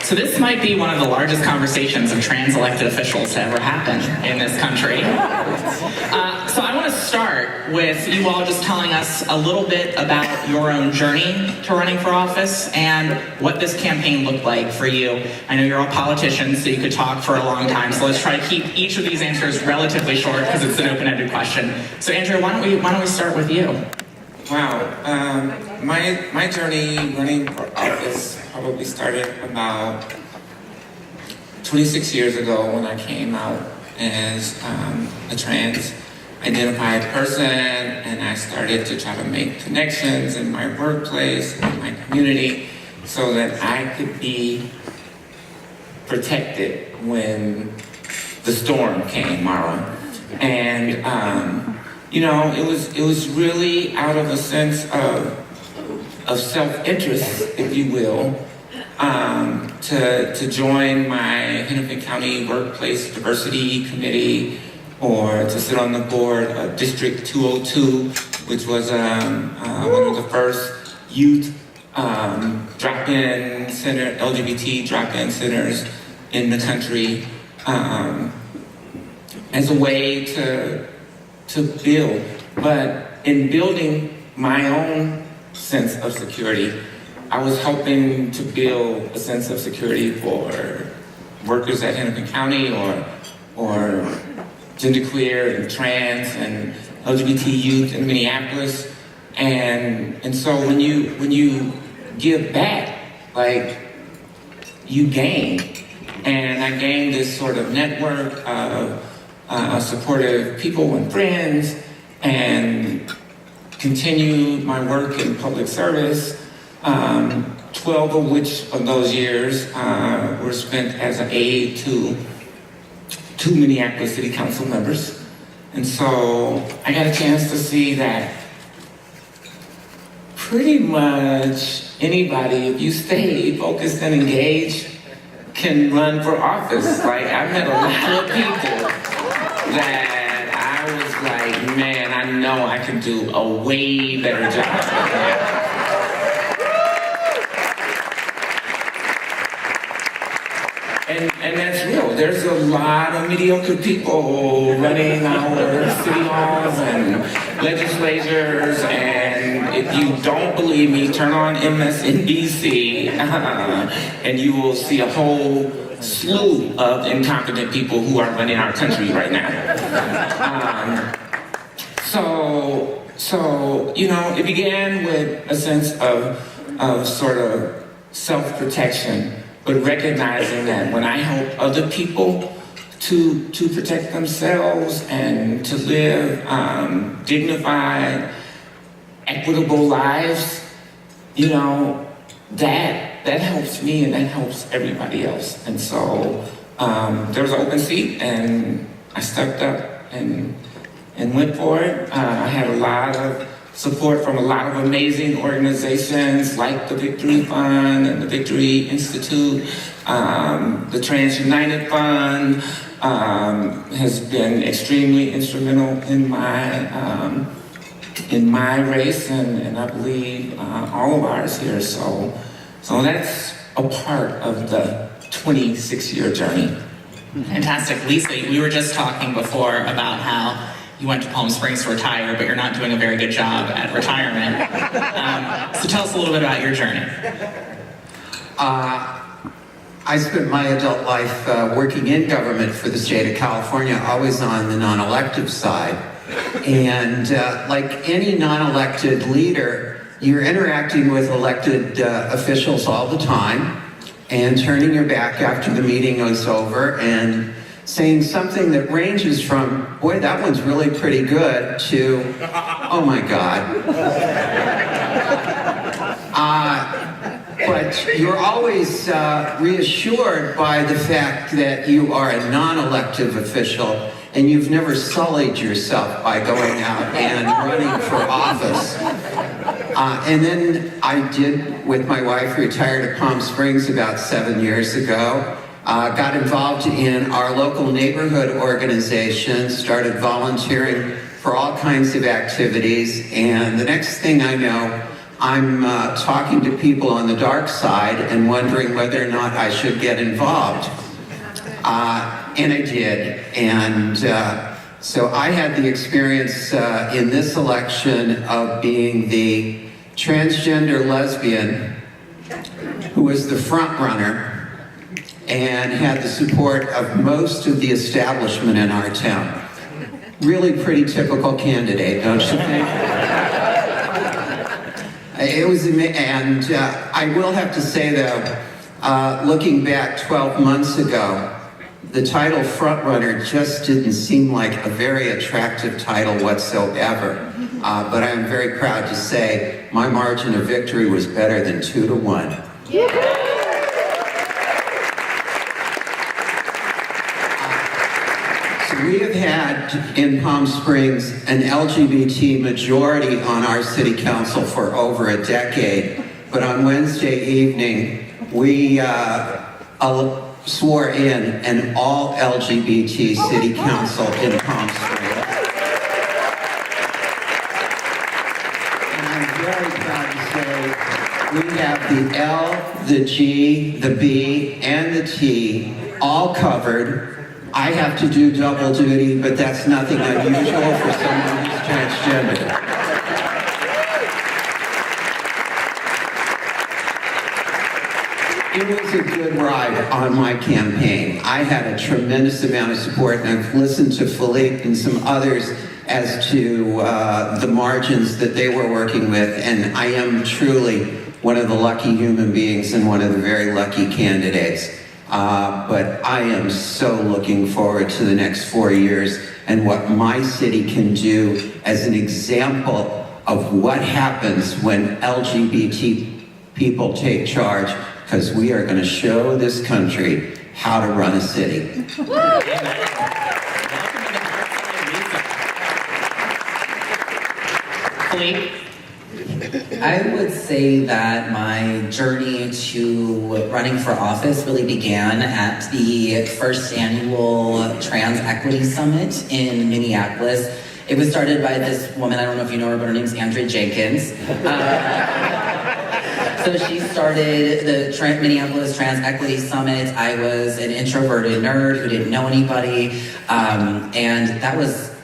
So this might be one of the largest conversations of trans elected officials to ever happen in this country. So I want to start with you all just telling us a little bit about your own journey to running for office and what this campaign looked like for you. I know you're all politicians, so you could talk for a long time, so let's try to keep each of these answers relatively short because it's an open-ended question. So Andrea, why don't we start with you? Wow, my journey running for office probably started about 26 years ago when I came out as a trans identified person, and I started to try to make connections in my workplace, in my community, so that I could be protected when the storm came, Mara. And you know, it was really out of a sense of self-interest, if you will, to join my Hennepin County Workplace Diversity Committee, or to sit on the board of District 202, which was one of the first youth drop-in center, LGBT drop-in centers in the country, as a way to build. But in building my own sense of security, I was helping to build a sense of security for workers at Hennepin County, or genderqueer and trans and LGBT youth in Minneapolis. And so when you give back, like, you gain. And I gained this sort of network of supportive people and friends, and continued my work in public service. 12 of which of those years were spent as an aide to two Minneapolis City Council members. And so I got a chance to see that pretty much anybody, if you stay focused and engaged, can run for office. Like, I met a lot of people that I was like, man, I know I can do a way better job. And that's real. There's a lot of mediocre people running our city halls and legislatures, and if you don't believe me, turn on MSNBC, and you will see a whole slew of incompetent people who are running our country right now. So you know, it began with a sense of sort of self-protection, but recognizing that when I help other people to protect themselves and to live dignified, equitable lives, you know, that helps me and that helps everybody else. And so there was an open seat, and I stepped up and went for it. I had a lot of support from a lot of amazing organizations like the Victory Fund and the Victory Institute. The Trans United Fund has been extremely instrumental in my race, and I believe all of ours here. So that's a part of the 26-year journey. Fantastic. Lisa, we were just talking before about how you went to Palm Springs to retire, but you're not doing a very good job at retirement. So tell us a little bit about your journey. I spent my adult life working in government for the state of California, always on the non-elective side. And like any non-elected leader, you're interacting with elected officials all the time and turning your back after the meeting is over and saying something that ranges from, boy, that one's really pretty good, to, oh my God. But you're always reassured by the fact that you are a non-elective official and you've never sullied yourself by going out and running for office. And then I did, with my wife, retire to Palm Springs about 7 years ago. Got involved in our local neighborhood organization, started volunteering for all kinds of activities, and the next thing I know, I'm talking to people on the dark side and wondering whether or not I should get involved. And I did. And so I had the experience in this election of being the transgender lesbian who was the front runner and had the support of most of the establishment in our town. Really pretty typical candidate, don't you think? It was, and I will have to say though, looking back 12 months ago, the title frontrunner just didn't seem like a very attractive title whatsoever. But I am very proud to say my margin of victory was better than 2-1. So we have had in Palm Springs an LGBT majority on our city council for over a decade. But on Wednesday evening, we swore in an all LGBT city council in Palm Springs. And I'm very proud to say we have the L, the G, the B, and the T all covered. I have to do double duty, but that's nothing unusual for someone who's transgender. It was a good ride on my campaign. I had a tremendous amount of support, and I've listened to Phillipe and some others as to the margins that they were working with, and I am truly one of the lucky human beings and one of the very lucky candidates. But I am so looking forward to the next 4 years and what my city can do as an example of what happens when LGBT people take charge, because we are going to show this country how to run a city. Phillipe? I would say that my journey to running for office really began at the first annual Trans Equity Summit in Minneapolis. It was started by this woman, I don't know if you know her, but her name's Andrea Jenkins. So she started the Minneapolis Trans Equity Summit. I was an introverted nerd who didn't know anybody, and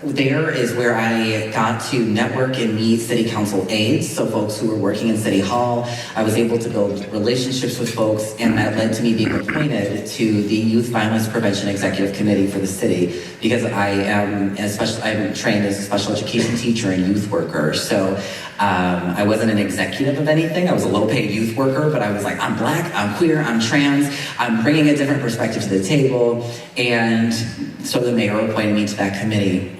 there is where I got to network and meet city council aides, so folks who were working in City Hall. I was able to build relationships with folks, and that led to me being appointed to the Youth Violence Prevention Executive Committee for the city, because I'm trained as a special education teacher and youth worker. So I wasn't an executive of anything. I was a low-paid youth worker, but I was like, I'm black, I'm queer, I'm trans, I'm bringing a different perspective to the table, and so the mayor appointed me to that committee.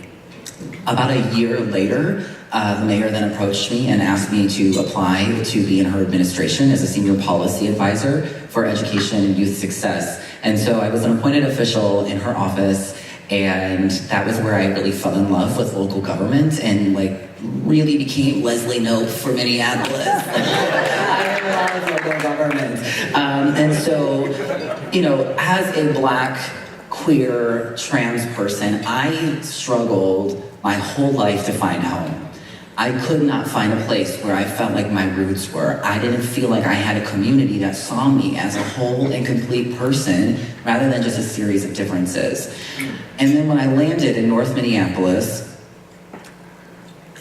About a year later, the mayor then approached me and asked me to apply to be in her administration as a senior policy advisor for education and youth success. And so I was an appointed official in her office, and that was where I really fell in love with local government and really became Leslie Knope for Minneapolis. I love local government. And so, as a black, queer, trans person, I struggled my whole life to find home. I could not find a place where I felt like my roots were. I didn't feel like I had a community that saw me as a whole and complete person rather than just a series of differences. And then when I landed in North Minneapolis,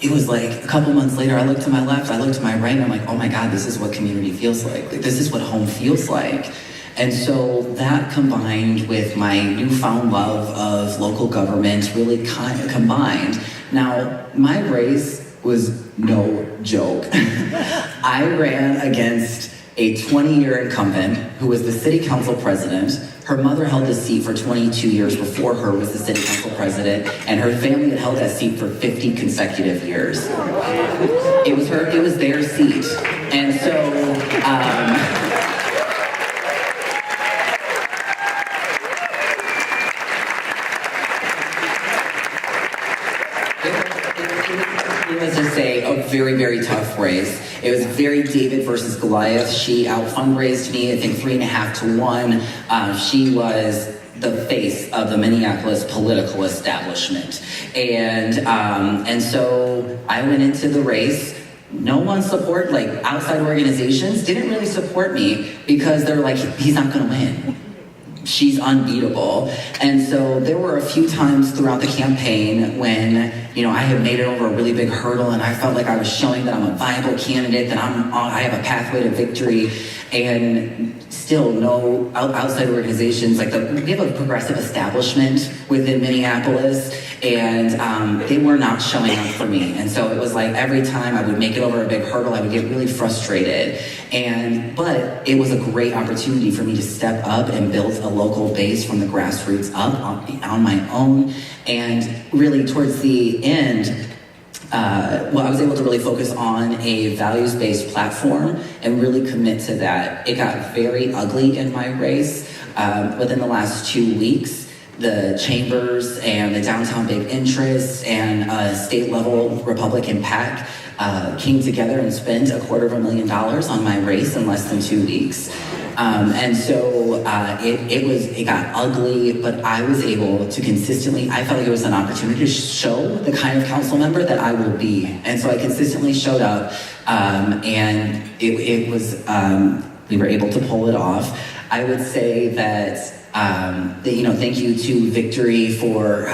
it was like a couple months later, I looked to my left, I looked to my right, and I'm like, oh my God, this is what community feels like. This is what home feels like. And so that combined with my newfound love of local government really kind of combined. Now, my race was no joke. I ran against a 20-year incumbent who was the city council president. Her mother held the seat for 22 years before her was the city council president, and her family had held that seat for 50 consecutive years. It was their seat. And so, let's just say a very, very tough race. It was very David versus Goliath. She out-fundraised me, I think 3.5 to 1. She was the face of the Minneapolis political establishment. And so I went into the race no one support, like outside organizations didn't really support me because they're like, he's not gonna win. She's unbeatable. And so there were a few times throughout the campaign when, I had made it over a really big hurdle and I felt like I was showing that I'm a viable candidate, that I have a pathway to victory, and still no outside organizations, like we have a progressive establishment within Minneapolis, and they were not showing up for me. And so it was like every time I would make it over a big hurdle, I would get really frustrated. But it was a great opportunity for me to step up and build a local base from the grassroots up on my own. And really towards the end, I was able to really focus on a values-based platform and really commit to that. It got very ugly in my race. Within the last 2 weeks, the chambers and the downtown big interests and state-level Republican PAC came together and spent $250,000 on my race in less than 2 weeks. And so it got ugly, but I was able to consistently, I felt like it was an opportunity to show the kind of council member that I will be. And so I consistently showed up, and it was, we were able to pull it off. I would say that, thank you to Victory for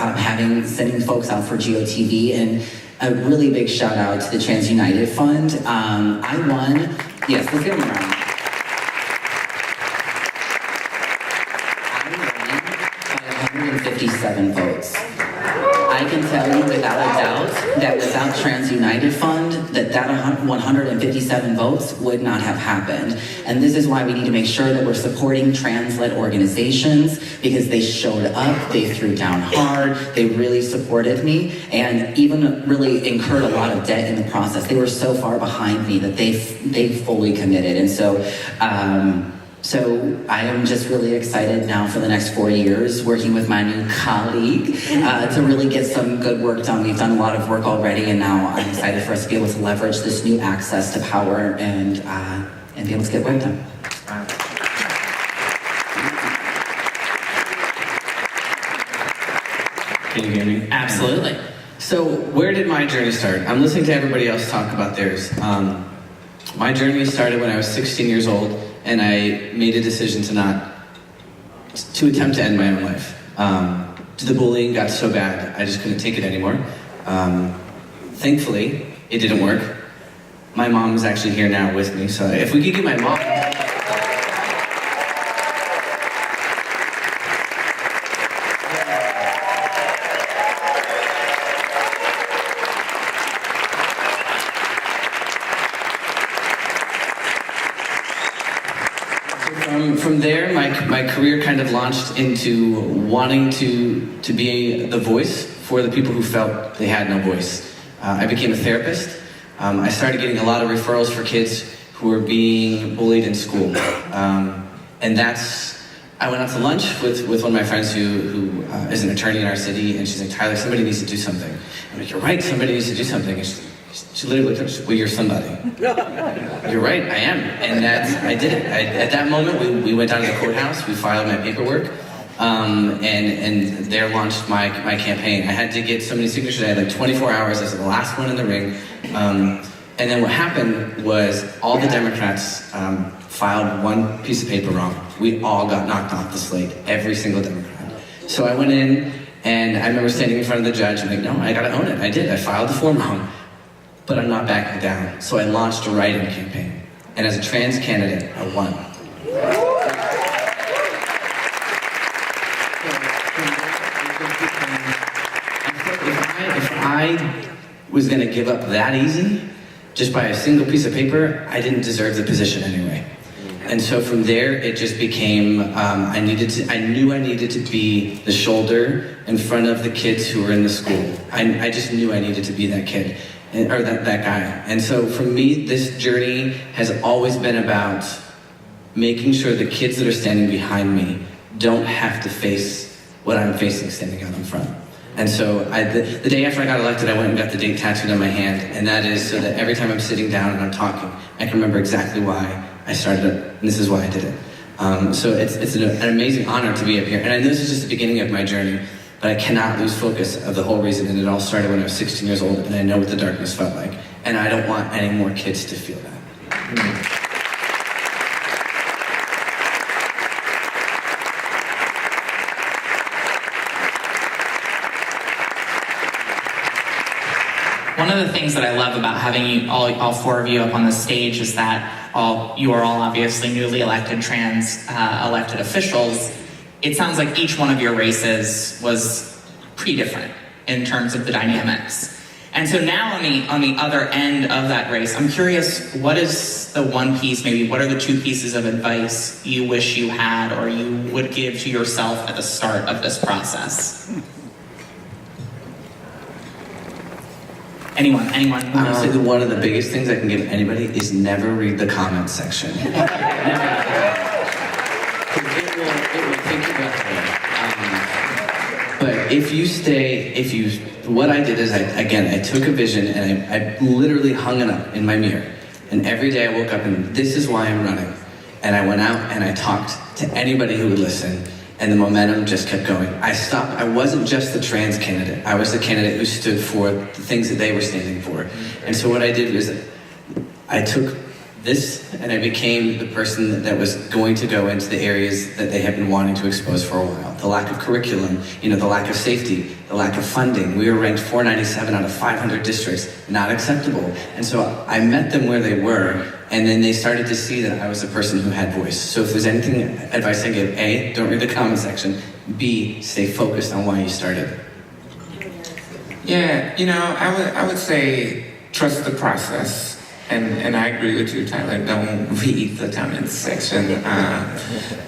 sending folks out for GOTV, and a really big shout out to the Trans United Fund. I won, yes, let's give them a round. I won by 157 votes. I can tell you without a doubt that without Trans United Fund, that 157 votes would not have happened. And this is why we need to make sure that we're supporting trans-led organizations, because they showed up, they threw down hard, they really supported me, and even really incurred a lot of debt in the process. They were so far behind me that they fully committed. And so, so I am just really excited now for the next 4 years working with my new colleague to really get some good work done. We've done a lot of work already, and now I'm excited for us to be able to leverage this new access to power and be able to get work done. Can you hear me? Absolutely. So where did my journey start? I'm listening to everybody else talk about theirs. My journey started when I was 16 years old, and I made a decision to attempt to end my own life. The bullying got so bad, I just couldn't take it anymore. Thankfully, it didn't work. My mom is actually here now with me, so if we could get my mom. From there, my career kind of launched into wanting to be the voice for the people who felt they had no voice. I became a therapist. I started getting a lot of referrals for kids who were being bullied in school. I went out to lunch with one of my friends who is an attorney in our city, and she's like, Tyler, somebody needs to do something. I'm like, you're right, somebody needs to do something. And she literally looked at me, she said, well, you're somebody. You're right, I am. And I did it. At that moment, we went down to the courthouse, we filed my paperwork, and there launched my campaign. I had to get so many signatures, I had like 24 hours, I was the last one in the ring. And then what happened was all the Democrats filed one piece of paper wrong. We all got knocked off the slate, every single Democrat. So I went in, and I remember standing in front of the judge, and like, no, I gotta own it. I did, I filed the form wrong. But I'm not backing down. So I launched a write-in campaign. And as a trans candidate, I won. If I was gonna give up that easy, just by a single piece of paper, I didn't deserve the position anyway. And so from there, it just became, I knew I needed to be the shoulder in front of the kids who were in the school. I just knew I needed to be that kid. Or that guy. And so for me, this journey has always been about making sure the kids that are standing behind me don't have to face what I'm facing standing out in front. And so the day after I got elected, I went and got the date tattooed on my hand, and that is so that every time I'm sitting down and I'm talking, I can remember exactly why I started it, and this is why I did it. So it's an amazing honor to be up here, and I know this is just the beginning of my journey, but I cannot lose focus of the whole reason, and it all started when I was 16 years old, and I know what the darkness felt like. And I don't want any more kids to feel that. One of the things that I love about having you, all four of you up on the stage is that you are all obviously newly elected trans elected officials. It sounds like each one of your races was pretty different in terms of the dynamics. And so now on the other end of that race, I'm curious, what is the one piece, maybe what are the two pieces of advice you wish you had or you would give to yourself at the start of this process? Anyone? Honestly, one of the biggest things I can give anybody is never read the comments section. It will take you back there. But what I did is I took a vision and I literally hung it up in my mirror. And every day I woke up and this is why I'm running. And I went out and I talked to anybody who would listen. And the momentum just kept going. I wasn't just the trans candidate. I was the candidate who stood for the things that they were standing for. And so what I did was I took this and I became the person that was going to go into the areas that they have been wanting to expose for a while. The lack of curriculum, the lack of safety, the lack of funding. We were ranked 497 out of 500 districts, not acceptable. And so I met them where they were, and then they started to see that I was a person who had voice. So if there's anything, advice I give, A, don't read the comment section. B, stay focused on why you started. Yeah, I would say trust the process. And I agree with you, Tyler, don't read the comments section.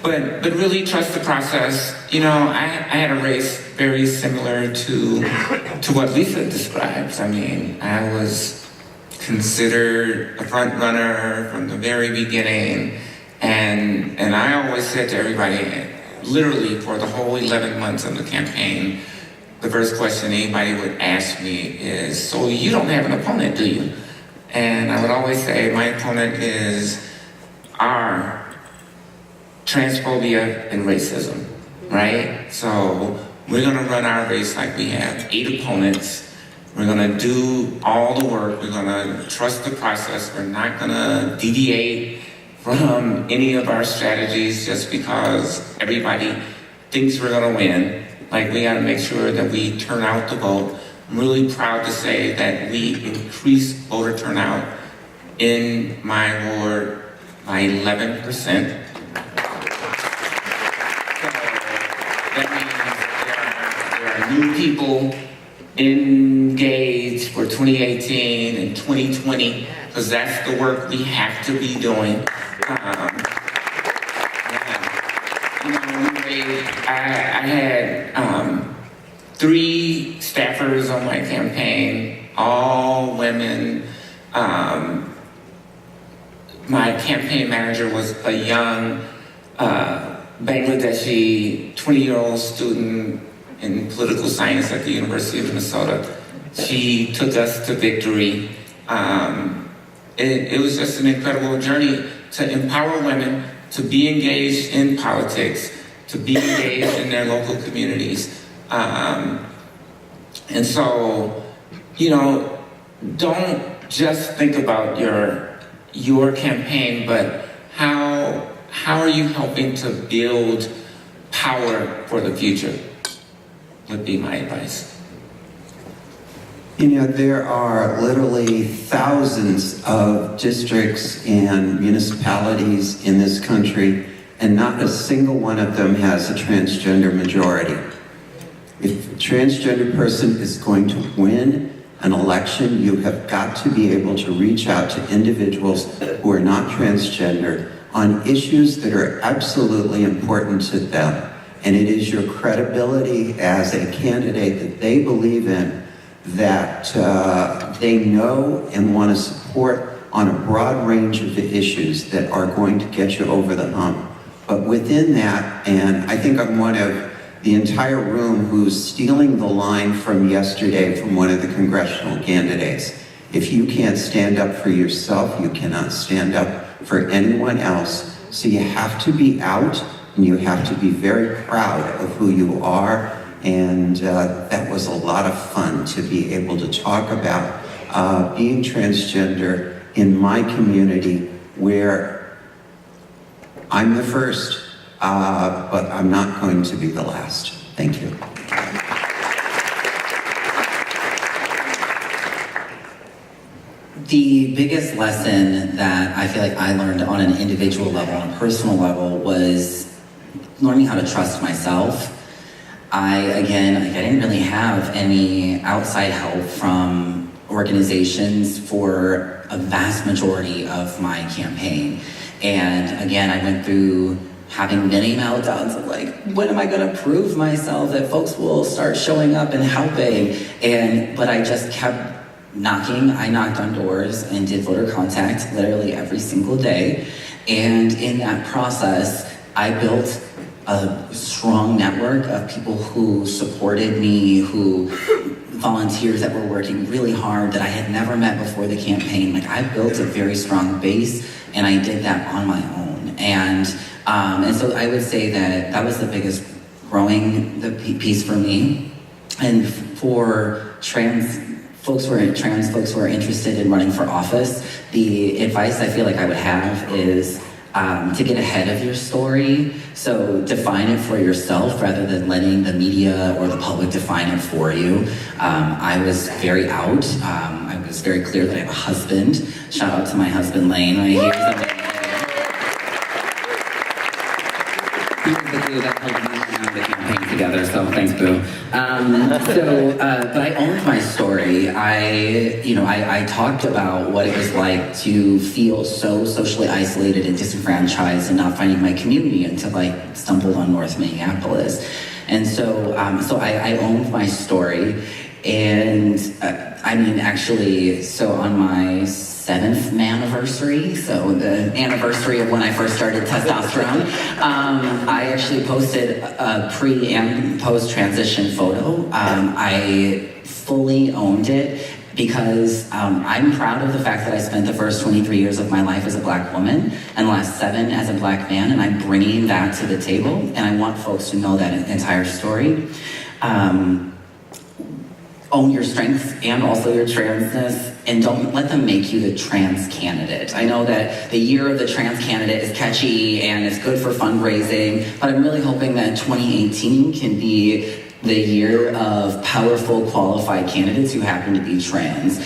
But really trust the process. I had a race very similar to what Lisa describes. I mean, I was considered a front runner from the very beginning. And I always said to everybody, literally for the whole 11 months of the campaign, the first question anybody would ask me is, so you don't have an opponent, do you? And I would always say my opponent is our transphobia and racism, right? So we're gonna run our race like we have 8 opponents. We're gonna do all the work. We're gonna trust the process. We're not gonna deviate from any of our strategies just because everybody thinks we're gonna win. Like, we gotta make sure that we turn out the vote. I'm really proud to say that we increased voter turnout in my ward by 11%. So that means there are new people engaged for 2018 and 2020, because that's the work we have to be doing. I had 3 staffers on my campaign, all women. My campaign manager was a young Bangladeshi 20-year-old student in political science at the University of Minnesota. She took us to victory. It was just an incredible journey to empower women to be engaged in politics, to be engaged in their local communities. And so, don't just think about your campaign, but how are you helping to build power for the future, would be my advice. There are literally thousands of districts and municipalities in this country, and not a single one of them has a transgender majority. If a transgender person is going to win an election, you have got to be able to reach out to individuals who are not transgender on issues that are absolutely important to them. And it is your credibility as a candidate that they believe in, that they know and want to support on a broad range of the issues that are going to get you over the hump. But within that, and I think I'm one of the entire room who's stealing the line from yesterday from one of the congressional candidates. If you can't stand up for yourself, you cannot stand up for anyone else. So you have to be out, and you have to be very proud of who you are. And that was a lot of fun to be able to talk about being transgender in my community, where I'm the first, but I'm not going to be the last. Thank you. The biggest lesson that I feel like I learned on an individual level, on a personal level, was learning how to trust myself. I didn't really have any outside help from organizations for a vast majority of my campaign. And again, I went through having many meltdowns of like, when am I gonna prove myself that folks will start showing up and helping? But I just kept knocking. I knocked on doors and did voter contact literally every single day. And in that process, I built a strong network of people who supported me, volunteers that were working really hard that I had never met before the campaign. Like, I built a very strong base, and I did that on my own. And so I would say that was the biggest growing piece for me. And for trans folks who are interested in running for office, the advice I feel like I would have is to get ahead of your story. So define it for yourself rather than letting the media or the public define it for you. I was very out. I was very clear that I have a husband. Shout out to my husband, Lane, right here. He was the glue that held me around the campaign together, so thanks, Boo. But I owned my story. I talked about what it was like to feel so socially isolated and disenfranchised and not finding my community until I stumbled on North Minneapolis. And so I owned my story. And so on my 7th anniversary, so the anniversary of when I first started testosterone, I actually posted a pre and post transition photo. I fully owned it because I'm proud of the fact that I spent the first 23 years of my life as a Black woman and the last 7 as a Black man, and I'm bringing that to the table, and I want folks to know that entire story. Own your strengths and also your transness, and don't let them make you the trans candidate. I know that the year of the trans candidate is catchy and it's good for fundraising, but I'm really hoping that 2018 can be the year of powerful, qualified candidates who happen to be trans.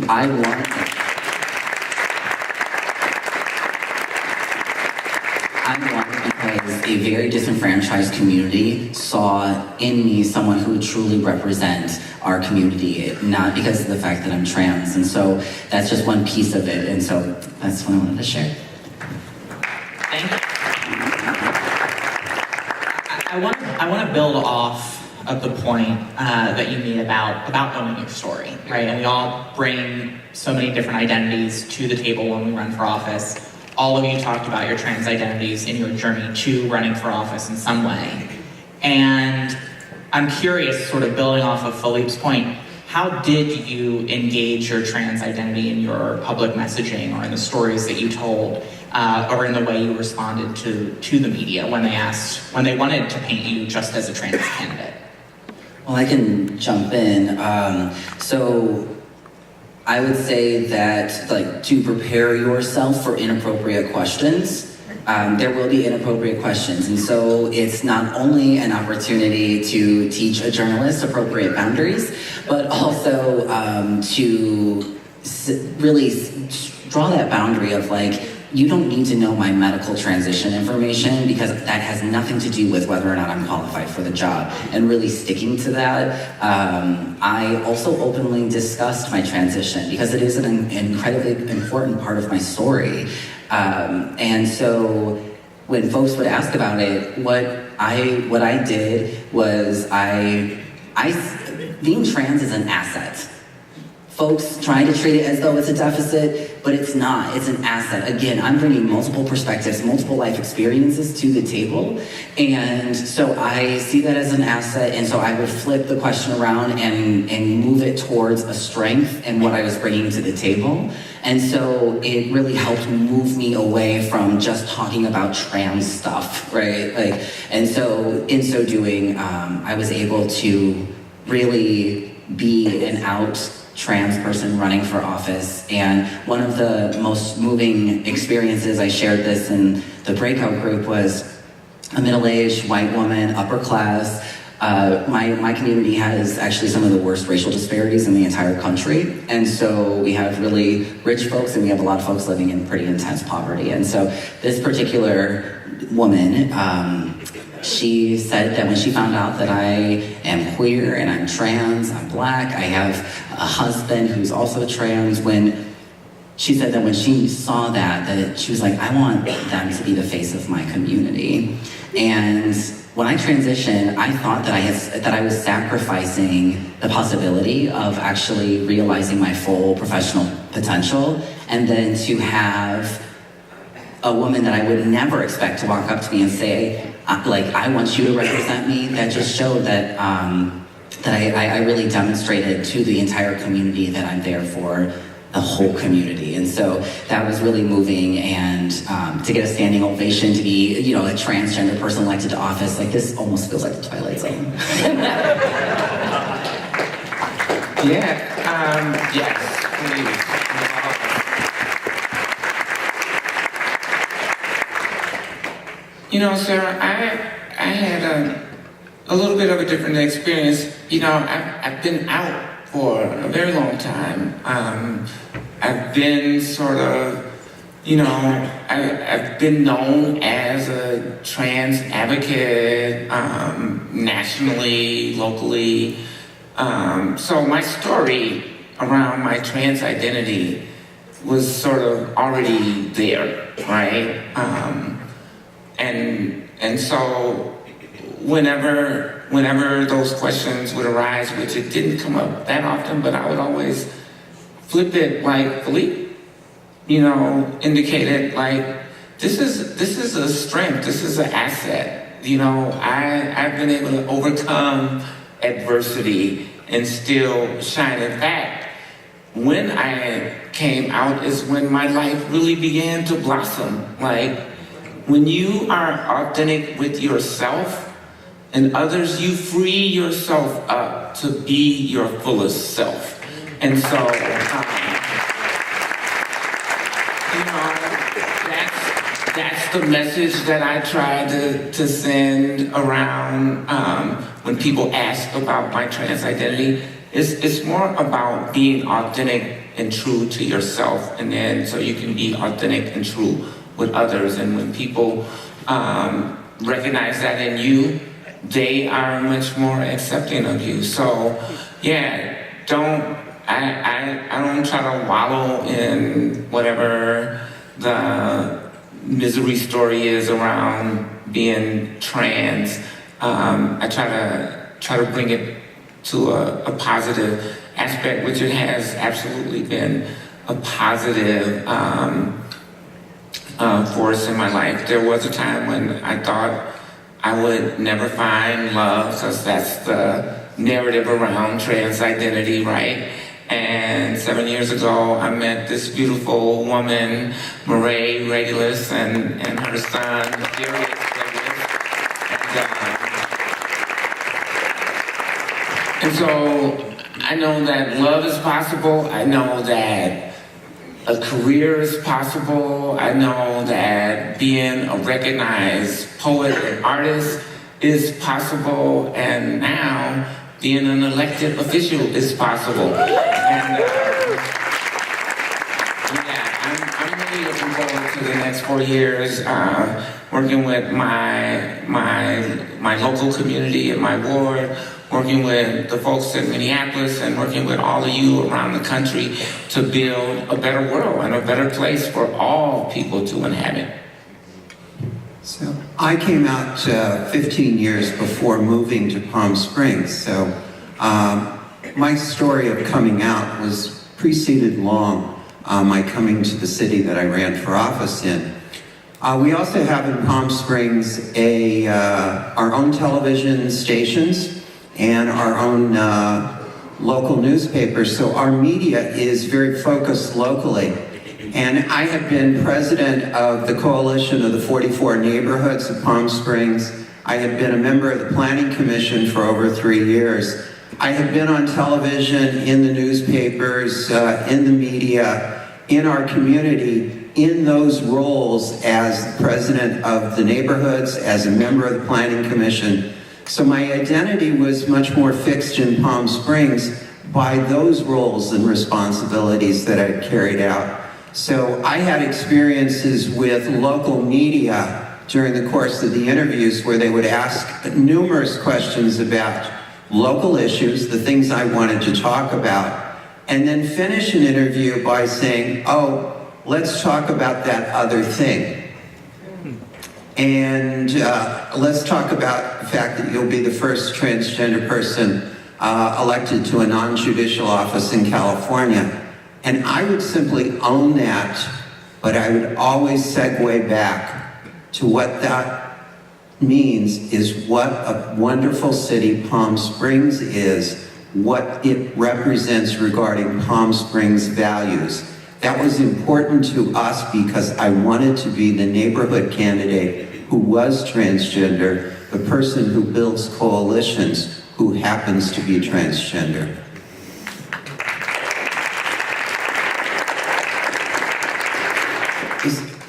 I want because a very disenfranchised community saw in me someone who would truly represent our community, not because of the fact that I'm trans. And so that's just one piece of it. And so that's what I wanted to share. Thank you. I want to build off of the point that you made about owning your story, right? And we all bring so many different identities to the table when we run for office. All of you talked about your trans identities in your journey to running for office in some way. And I'm curious, sort of building off of Phillipe's point, how did you engage your trans identity in your public messaging or in the stories that you told, or in the way you responded to the media when they wanted to paint you just as a trans candidate? Well, I can jump in. So I would say that, like, to prepare yourself for inappropriate questions, there will be inappropriate questions. And so it's not only an opportunity to teach a journalist appropriate boundaries, but also to really draw that boundary of, like, you don't need to know my medical transition information because that has nothing to do with whether or not I'm qualified for the job. And really sticking to that. I also openly discussed my transition because it is an incredibly important part of my story. And so when folks would ask about it, what I did was being trans is an asset. Folks try to treat it as though it's a deficit, but it's not. It's an asset. Again, I'm bringing multiple perspectives, multiple life experiences to the table, and so I see that as an asset, and so I would flip the question around and move it towards a strength and what I was bringing to the table. And so it really helped move me away from just talking about trans stuff, right? And so in so doing, I was able to really be an out trans person running for office. And one of the most moving experiences, I shared this in the breakout group, was a middle-aged white woman, upper class. My community has actually some of the worst racial disparities in the entire country. And so we have really rich folks and we have a lot of folks living in pretty intense poverty. And so this particular woman, she said that when she found out that I am queer and I'm trans, I'm black, I have a husband who's also trans, she said that when she saw that she was like, I want them to be the face of my community. And when I transitioned, I thought that I was sacrificing the possibility of actually realizing my full professional potential, and then to have a woman that I would never expect to walk up to me and say, I want you to represent me, that just showed that I really demonstrated to the entire community that I'm there for the whole community. And so that was really moving, and to get a standing ovation, to be, a transgender person elected to office, like, this almost feels like the Twilight Zone. Yes, please. Sarah, I had a little bit of a different experience. I've been out for a very long time. I've been sort of, I've been known as a trans advocate, nationally, locally. So my story around my trans identity was sort of already there, right? And so whenever those questions would arise, which it didn't come up that often, but I would always flip it like Phillipe, indicated, like, this is a strength, this is an asset. I've been able to overcome adversity and still shine. In fact, when I came out is when my life really began to blossom. Like, when you are authentic with yourself and others, you free yourself up to be your fullest self. And so, that's the message that I try to send around when people ask about my trans identity. It's more about being authentic and true to yourself, and then so you can be authentic and true with others. And when people recognize that in you, they are much more accepting of you. So, I don't try to wallow in whatever the misery story is around being trans. I try to bring it to a positive aspect, which it has absolutely been a positive force in my life. There was a time when I thought I would never find love, because that's the narrative around trans identity, right? And 7 years ago, I met this beautiful woman, Marae Regulus, and her son, Andrea. And so I know that love is possible. I know that a career is possible. I know that being a recognized poet and artist is possible. And now being an elected official is possible. And I'm really looking forward to the next 4 years, working with my local community in my ward, working with the folks in Minneapolis, and working with all of you around the country to build a better world and a better place for all people to inhabit. So I came out 15 years before moving to Palm Springs. So my story of coming out was preceded long my coming to the city that I ran for office in. We also have in Palm Springs our own television stations and our own local newspapers. So our media is very focused locally. And I have been president of the coalition of the 44 neighborhoods of Palm Springs. I have been a member of the Planning Commission for over 3 years. I have been on television, in the newspapers, in the media, in our community, in those roles as president of the neighborhoods, as a member of the Planning Commission. So my identity was much more fixed in Palm Springs by those roles and responsibilities that I carried out. So I had experiences with local media during the course of the interviews where they would ask numerous questions about local issues, the things I wanted to talk about, and then finish an interview by saying, oh, let's talk about that other thing. And let's talk about the fact that you'll be the first transgender person elected to a non-judicial office in California. And I would simply own that, but I would always segue back to what that means is what a wonderful city Palm Springs is, what it represents regarding Palm Springs values. That was important to us because I wanted to be the neighborhood candidate who was transgender, the person who builds coalitions who happens to be transgender.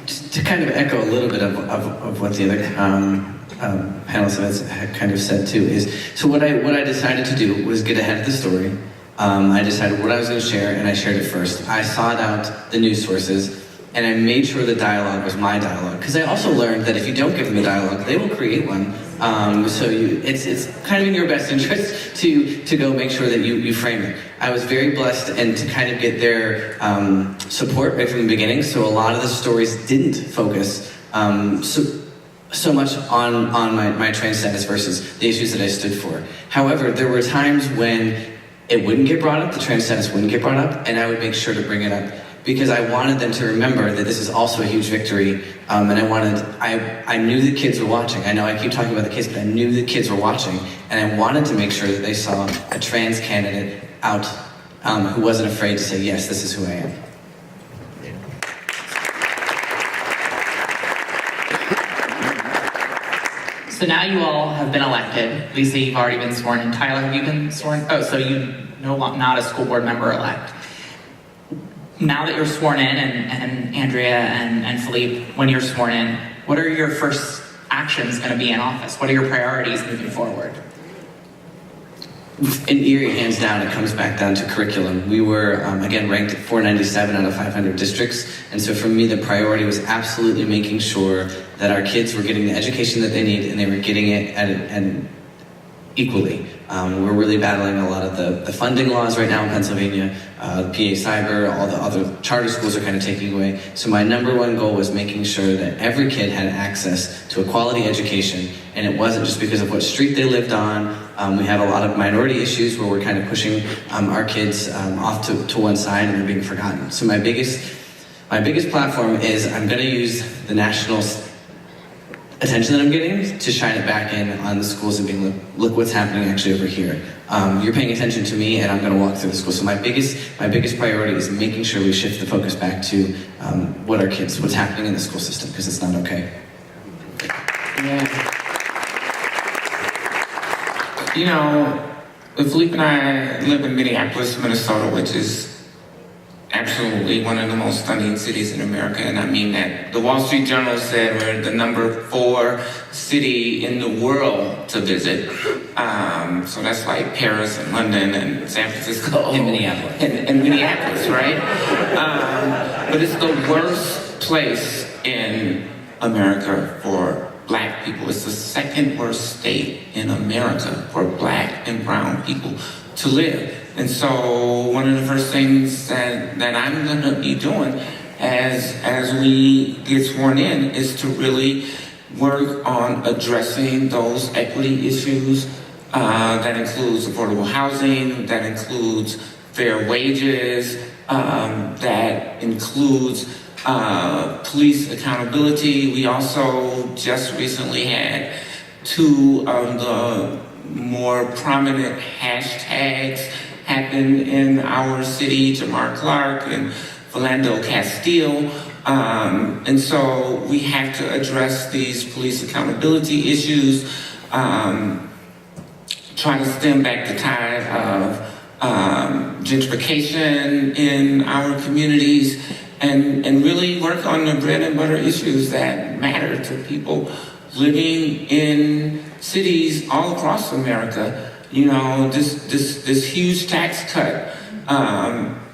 Just to kind of echo a little bit of what the other panelists had kind of said too, is so what I decided to do was get ahead of the story. I decided what I was going to share, and I shared it first. I sought out the news sources, and I made sure the dialogue was my dialogue, because I also learned that if you don't give them a dialogue, they will create one. So it's kind of in your best interest to go make sure that you frame it. I was very blessed and to kind of get their support right from the beginning, so a lot of the stories didn't focus so much on my trans status versus the issues that I stood for. However, there were times when it wouldn't get brought up, the trans status wouldn't get brought up, and I would make sure to bring it up because I wanted them to remember that this is also a huge victory, and I knew the kids were watching. I know I keep talking about the kids, but I knew the kids were watching, and I wanted to make sure that they saw a trans candidate out who wasn't afraid to say, yes, this is who I am. So now you all have been elected. Lisa, you've already been sworn in. Tyler, have you been sworn? Oh, so you not a school board member elect. Now that you're sworn in, and Andrea and Phillipe, when you're sworn in, what are your first actions going to be in office? What are your priorities moving forward? In Erie, hands down, it comes back down to curriculum. We were, again, ranked 497 out of 500 districts, and so for me, the priority was absolutely making sure that our kids were getting the education that they need, and they were getting it and equally. We're really battling a lot of the funding laws right now in Pennsylvania. PA Cyber, all the other charter schools are kind of taking away. So my number one goal was making sure that every kid had access to a quality education, and it wasn't just because of what street they lived on. We have a lot of minority issues where we're kind of pushing our kids off to one side and they're being forgotten. So my biggest platform is I'm going to use the national attention that I'm getting to shine it back in on the schools and being, look what's happening actually over here. You're paying attention to me, and I'm going to walk through the school. So my biggest priority is making sure we shift the focus back to what's happening in the school system, because it's not okay. Yeah. You know, Phillipe and I live in Minneapolis, Minnesota, which is absolutely one of the most stunning cities in America, and I mean that. The Wall Street Journal said we're the number 4 city in the world to visit. So that's like Paris and London and San Francisco. And Minneapolis. And Minneapolis, right? But it's the worst place in America for Black people. It's the second worst state in America for Black and brown people to live. And so one of the first things that I'm going to be doing as we get sworn in is to really work on addressing those equity issues. That includes affordable housing, that includes fair wages, that includes police accountability. We also just recently had 2 of the more prominent hashtags happen in our city, Jamar Clark and Philando Castile. And so we have to address these police accountability issues. try to stem back the tide of gentrification in our communities, and really work on the bread and butter issues that matter to people living in cities all across America. You know, this huge tax cut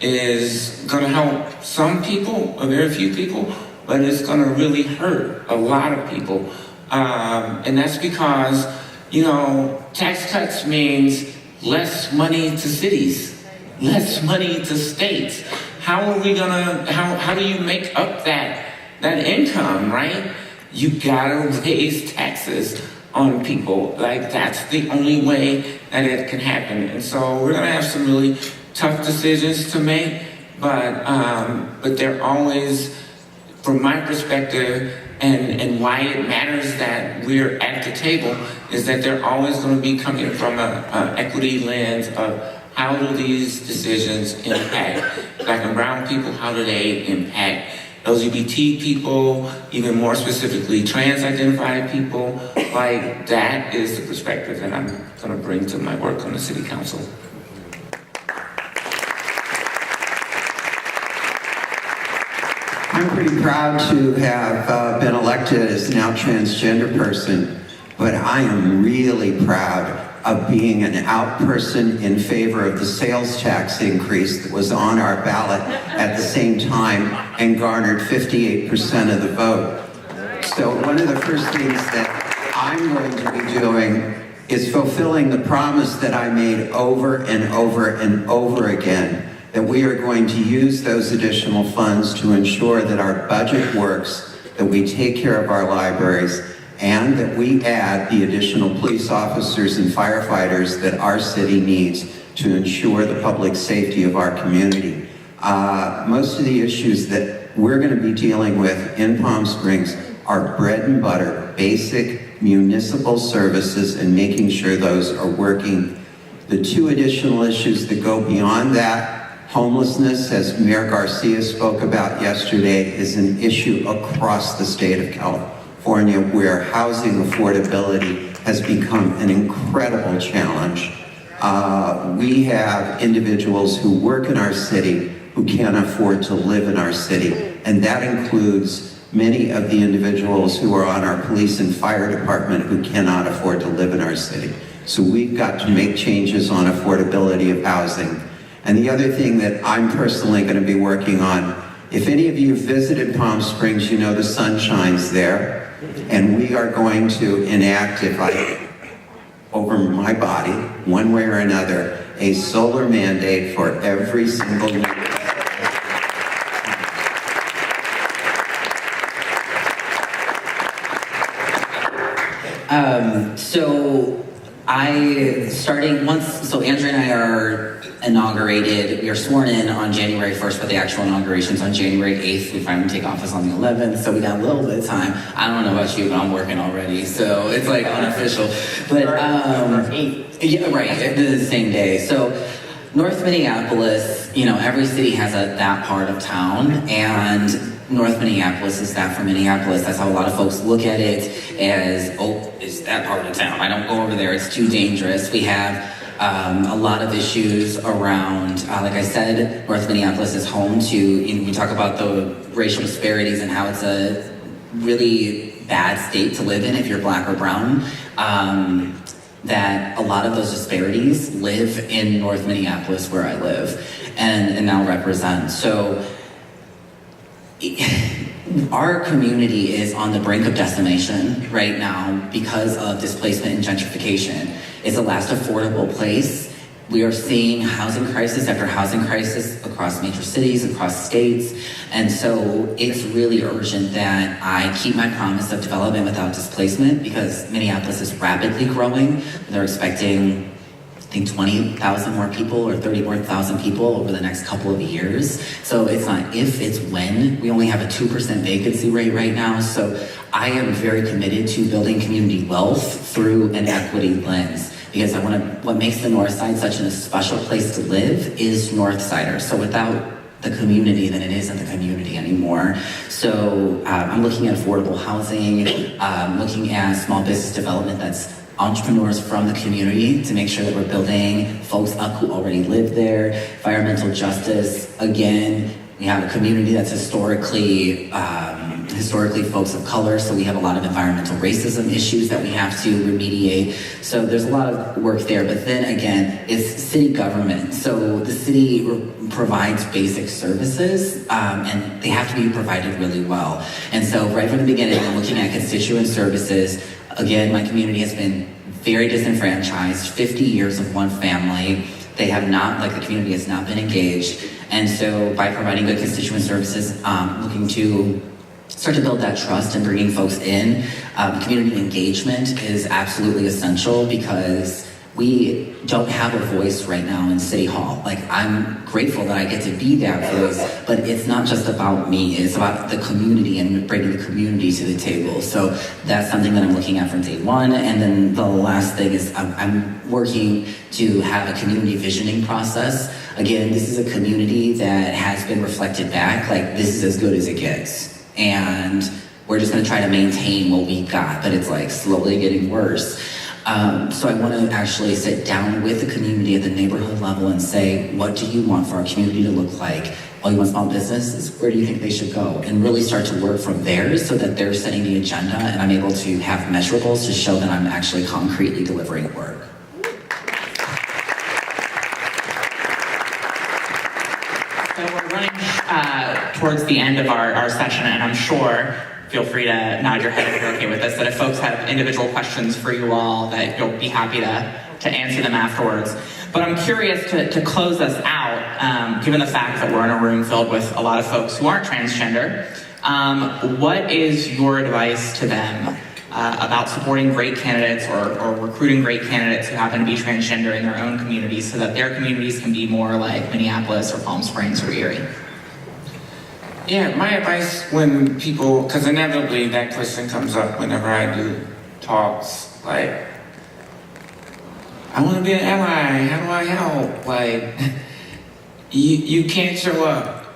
is going to help some people, a very few people, but it's going to really hurt a lot of people. And that's because, you know, tax cuts means less money to cities, less money to states. How are we gonna, how do you make up that income, right? You gotta raise taxes on people. Like, that's the only way that it can happen. And so we're gonna have some really tough decisions to make, but they're always, from my perspective, and why it matters that we're at the table, is that they're always going to be coming from an equity lens of how do these decisions impact Black and brown people, how do they impact LGBT people, even more specifically trans-identified people. Like, that is the perspective that I'm going to bring to my work on the City Council. I'm pretty proud to have been elected as a now transgender person, but I am really proud of being an out person in favor of the sales tax increase that was on our ballot at the same time and garnered 58% of the vote. So one of the first things that I'm going to be doing is fulfilling the promise that I made over and over and over again, that we are going to use those additional funds to ensure that our budget works, that we take care of our libraries, and that we add the additional police officers and firefighters that our city needs to ensure the public safety of our community. Most of the issues that we're going to be dealing with in Palm Springs are bread and butter, basic municipal services, and making sure those are working. The two additional issues that go beyond that, homelessness, as Mayor Garcia spoke about yesterday, is an issue across the state of California where housing affordability has become an incredible challenge. We have individuals who work in our city who can't afford to live in our city, and that includes many of the individuals who are on our police and fire department who cannot afford to live in our city. So we've got to make changes on affordability of housing. And the other thing that I'm personally going to be working on, if any of you have visited Palm Springs, you know the sun shines there. And we are going to enact, over my body, one way or another, a solar mandate for every single neighborhood. So Andrea and I are inaugurated, we are sworn in on January 1st, but the actual inauguration's on January 8th. We finally take office on the 11th, so we got a little bit of time. I don't know about you, but I'm working already, so it's like unofficial. But, yeah, right, the same day. So North Minneapolis, you know, every city has that part of town, and North Minneapolis is that for Minneapolis. That's how a lot of folks look at it, as, oh, it's that part of town. I don't go over there, it's too dangerous. We have a lot of issues around, like I said, North Minneapolis is home to, we talk about the racial disparities and how it's a really bad state to live in if you're Black or brown. That a lot of those disparities live in North Minneapolis where I live and now represent. So our community is on the brink of decimation right now because of displacement and gentrification. It's the last affordable place. We are seeing housing crisis after housing crisis across major cities, across states. And so it's really urgent that I keep my promise of development without displacement, because Minneapolis is rapidly growing. They're expecting, I think, 20,000 more people or 30,000 people over the next couple of years. So it's not if, it's when. We only have a 2% vacancy rate right now. So I am very committed to building community wealth through an equity lens, because what makes the North Side such a special place to live is Northsiders. So without the community, then it isn't the community anymore. So I'm looking at affordable housing, looking at small business development that's entrepreneurs from the community to make sure that we're building folks up who already live there. Environmental justice, again, we have a community that's historically folks of color, so we have a lot of environmental racism issues that we have to remediate. So there's a lot of work there, but then again, it's city government. So the city provides basic services, and they have to be provided really well. And so right from the beginning, I'm looking at constituent services. Again, my community has been very disenfranchised, 50 years of one family. They have not, like the community has not been engaged. And so by providing good constituent services, looking to start to build that trust and bringing folks in. Community engagement is absolutely essential because we don't have a voice right now in City Hall. Like, I'm grateful that I get to be that voice, but it's not just about me, it's about the community and bringing the community to the table. So that's something that I'm looking at from day one. And then the last thing is I'm working to have a community visioning process. Again, this is a community that has been reflected back, like this is as good as it gets. And we're just gonna try to maintain what we got, but it's like slowly getting worse. So I want to actually sit down with the community at the neighborhood level and say, what do you want for our community to look like? Oh, you want small businesses? Where do you think they should go? And really start to work from there so that they're setting the agenda and I'm able to have measurables to show that I'm actually concretely delivering work. So we're running towards the end of our session, and I'm sure, feel free to nod your head if you're okay with this, that if folks have individual questions for you all, that you'll be happy to answer them afterwards. But I'm curious to close us out, given the fact that we're in a room filled with a lot of folks who aren't transgender, what is your advice to them about supporting great candidates or recruiting great candidates who happen to be transgender in their own communities so that their communities can be more like Minneapolis or Palm Springs or Erie? Yeah, my advice when people, because inevitably that question comes up whenever I do talks, like, I want to be an ally, how do I help? Like, you can't show up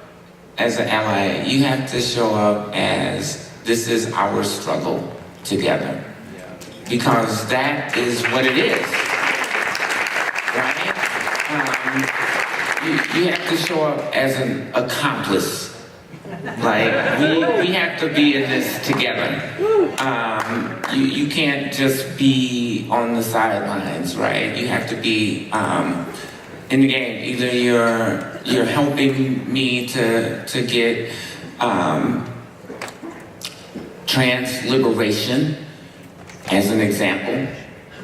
as an ally, you have to show up as this is our struggle together. Because that is what it is, right? You have to show up as an accomplice. Like, we have to be in this together. You can't just be on the sidelines, right? You have to be in the game. Either you're helping me to get trans liberation, as an example,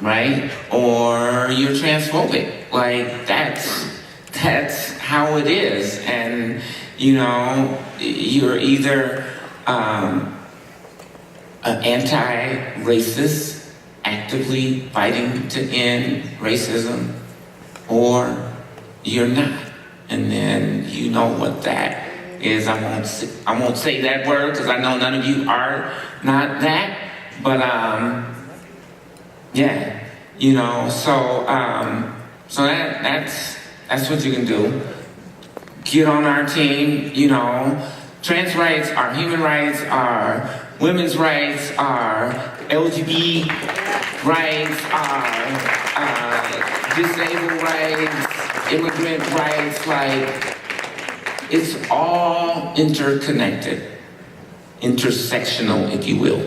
right? Or you're transphobic. Like, that's how it is. And you know, you're either an anti-racist, actively fighting to end racism, or you're not. And then you know what that is. I won't say that word because I know none of you are not that. But yeah, you know. So that's what you can do. Get on our team, you know. Trans rights are human rights, are women's rights, are LGBT rights, are disabled rights, immigrant rights. Like, it's all interconnected, intersectional, if you will.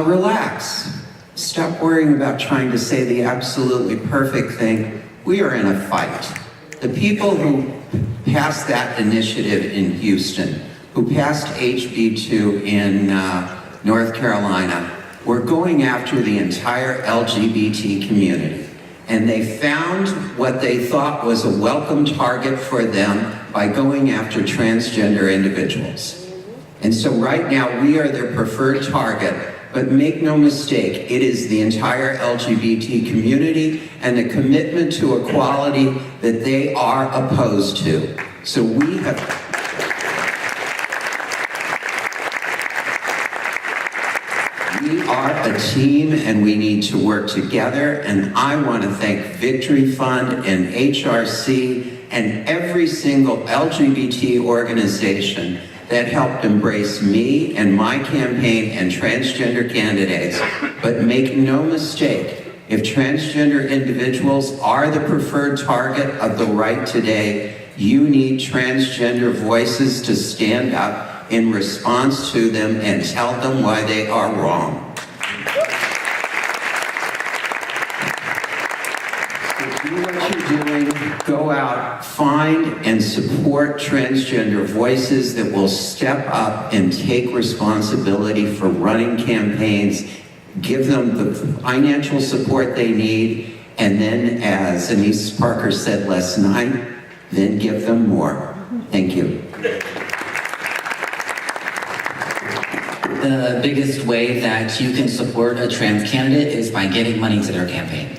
Relax. Stop worrying about trying to say the absolutely perfect thing. We are in a fight. The people who passed that initiative in Houston, who passed HB2 in North Carolina, were going after the entire LGBT community. And they found what they thought was a welcome target for them by going after transgender individuals. And so right now we are their preferred target. But make no mistake, it is the entire LGBT community and the commitment to equality that they are opposed to. So we are a team and we need to work together. And I want to thank Victory Fund and HRC and every single LGBT organization that helped embrace me and my campaign and transgender candidates. But make no mistake, if transgender individuals are the preferred target of the right today, you need transgender voices to stand up in response to them and tell them why they are wrong. Do what you're doing, go out, find and support transgender voices that will step up and take responsibility for running campaigns, give them the financial support they need, and then, as Anise Parker said last night, then give them more. Thank you. The biggest way that you can support a trans candidate is by getting money to their campaign.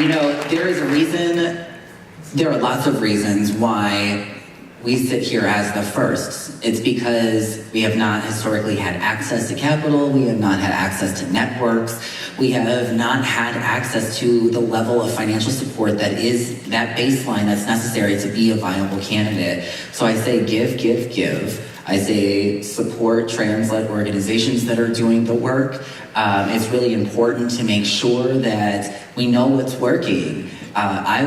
You know, there is a reason, there are lots of reasons why we sit here as the firsts. It's because we have not historically had access to capital, we have not had access to networks, we have not had access to the level of financial support that is that baseline that's necessary to be a viable candidate. So I say give, give, give. I say support trans-led organizations that are doing the work. It's really important to make sure that we know what's working. I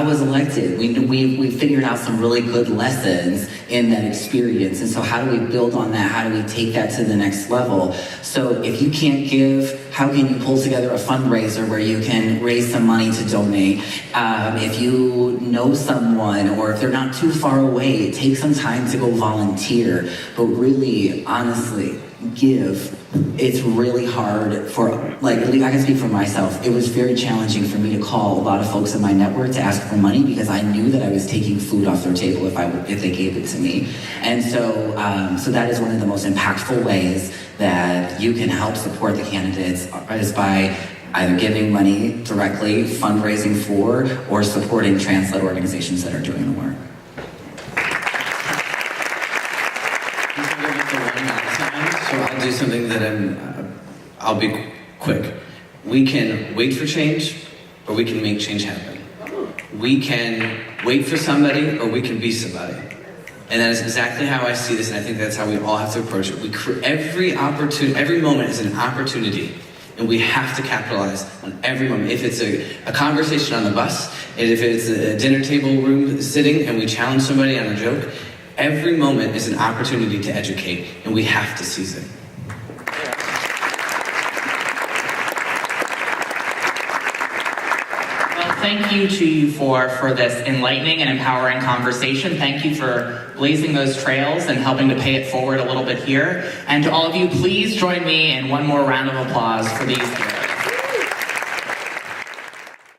was elected. We figured out some really good lessons in that experience. And so how do we build on that? How do we take that to the next level? So if you can't give, how can you pull together a fundraiser where you can raise some money to donate? If you know someone, or if they're not too far away, take some time to go volunteer. But really, honestly, give. It's really hard for, like, I can speak for myself. It was very challenging for me to call a lot of folks in my network to ask for money because I knew that I was taking food off their table if they gave it to me. And so, so that is one of the most impactful ways that you can help support the candidates is by either giving money directly, fundraising for, or supporting trans-led organizations that are doing the work. So I'll do something that I'll be quick. We can wait for change, or we can make change happen. We can wait for somebody, or we can be somebody. And that is exactly how I see this, and I think that's how we all have to approach it. Every moment is an opportunity, and we have to capitalize on every moment. If it's a conversation on the bus, and if it's a dinner table room sitting, and we challenge somebody on a joke, every moment is an opportunity to educate, and we have to seize it. Well, thank you to you for this enlightening and empowering conversation. Thank you for blazing those trails and helping to pay it forward a little bit here. And to all of you, please join me in one more round of applause for these.